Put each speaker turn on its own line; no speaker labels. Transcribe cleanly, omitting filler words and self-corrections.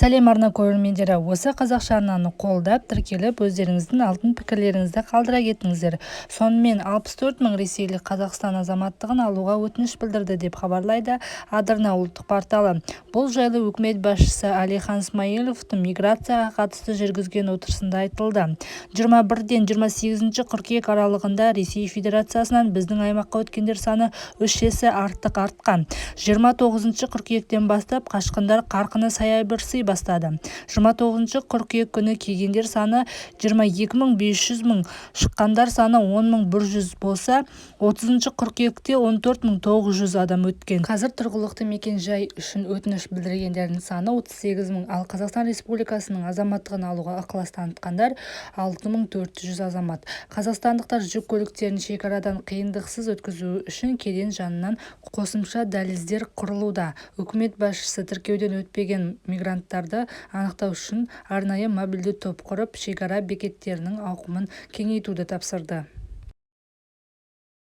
сәлем арна көрермендері, осы қазақша арнаны қолдап тіркеліп өздеріңіздің алтын пікірлеріңізді қалдыра кетіңіздер. Сонымен 64 мың ресейлік Қазақстан азаматтығын алуға өтініш білдірді деп хабарлайды Адырна ұлттық порталы. Бұл жайлы үкімет басшысы Алихан Смайыловтың миграцияға қатысты жүргізген отырысында айтылды. 21-ден 28 қыркүйек аралығында Ресей Федерациясынан біздің аймаққа өткендер саны 3 есе артқан. 29 қыркүйектен бастап қашқындар қарқыны саябырсый бастады. 29 қыркүйек күні келгендер саны 22.500 мың, шыққандар саны 10.100 болса, 30 қыркүйекте 14.900 адам өткен. Қазір тұрғылықты мекен жай үшін өтініш білдіргендердің саны 38 мың, ал Қазақстан Республикасының азаматтығын алуға ықылас танытқандар 6400 азамат. Қазақстандықтар жүк көліктерін шекарадан қиындықсыз өткізу үшін кеден жанынан қосымша дәліздер құрылуда. Үкімет басшысы тіркеуден өтпеген мигранттарды анықтау үшін арнайы мобильді топ құрып, шекара бекеттерінің ауқымын кеңейтуді тапсырды.